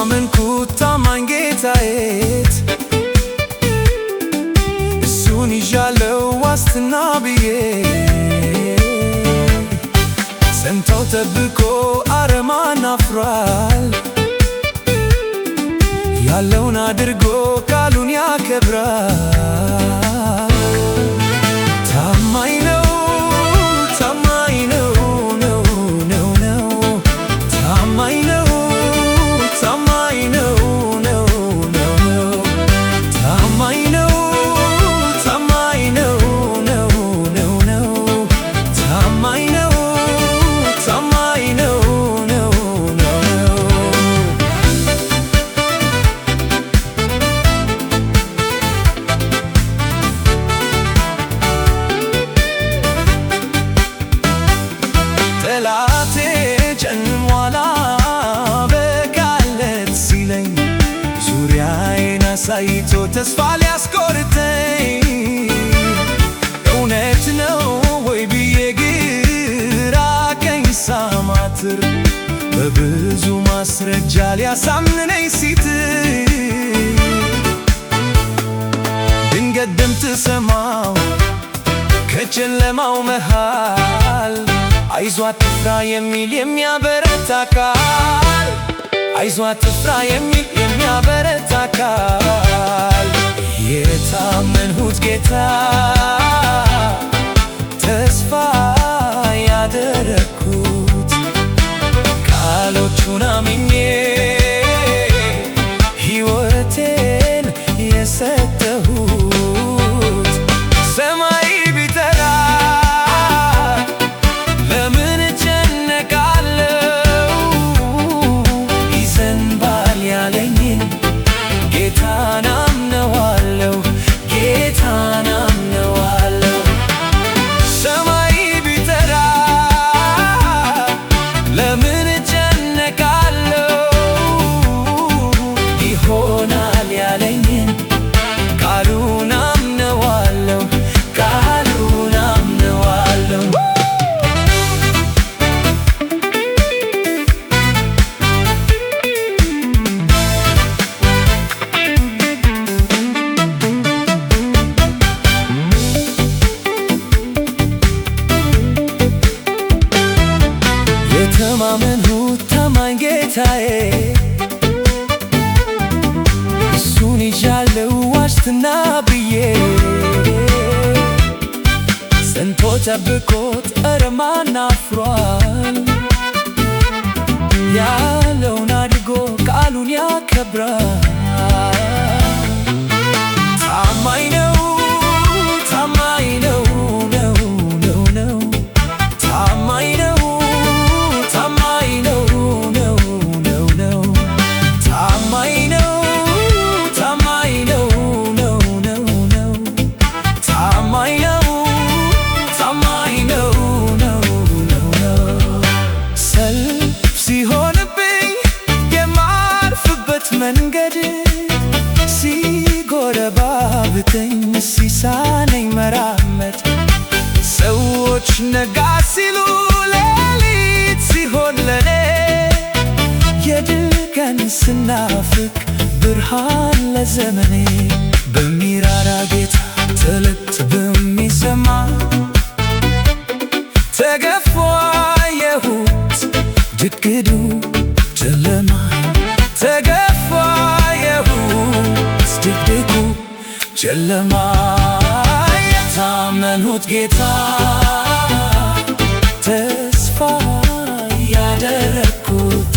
የተማመንኩት ታማኝ ጌታዬት እሱን ይዣለው ዋስትና ብዬ ሰምቶ ጠብቆ አረማን አፍሯል ያለውን አድርጎ ቃሉን ያከብራል ታማኝ ነው ታማኝ ነው ታማኝ ነው ታማኝ ነው ታማኝ ነው ታማኝ ነው ታማኝ ነው ታማኝ ነው ጠላቴ ጨልሟል በጋለት ሲለኝ ዙሪያዬን አሳይቶ ተስፋ ሊያስቆርጠኝ እውነት ነው ወይ ብዬ ግራ ቀኝ ሳማትር በብዙ ማስረጃ ሊያሳምነኝ ሲጥር ድንገት ድምፅ ሰማሁ ከጨለማው መሃል አይዞህ አትፍራ የሚል የሚያበረታ ቃል አይዞህ አትፍራ የሚል የሚያበረታ ቃል የታመንሁት ጌታ ተስፋ ያደረግኩት ቃሎቹን አምኜ ሕይወቴን የሰጠሁት ሰማይ ቢጠራ ለምን እጨነቃለሁ ይዘንባል ያለኝን ጌታን አምነዋለሁ ጌታን አምነዋለሁ ሰማይ ቢጠራ ለምን እጨነቃለሁ ይሆናል ያለኝን ቃሉን አምነዋለሁ ቃሉን አምነዋለሁ የተማመንሁት ታማኝ ጌታዬ እሱን ይዣለው ዋስትና ብዬ ሰምቶ ጠብቆት አረማን አፍሯል ያለውን አድርጎ ቃሉን ያከብራል ታማኝ ነው ታማኝ ነው ታማኝ ነው ታማኝ ነው ታማኝ ነው ታማኝ ነው ታማኝ ነው ታማኝ ነው ሰልፍ ሲሆንብኝ የማርፍበት መንገድ ሲጎረባብተኝ ሲሳነኝ መራመድ ሰዎች ነጋ ሲሉ ሌሊት ሲሆን ለኔ የድል ቀን ስናፍቅ ብርሃን ለዘመኔ በሚራራ ጌታ ተለጥ በሚሰማ ተገፎ አየሁት ድቅድቁ ጨለማ ተገፎ አየሁት ድቅድቁ ጨለማ የታመንሁት ጌታ ተስፋ ያደረግኩት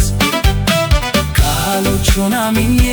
ቃሎቹን አምኜ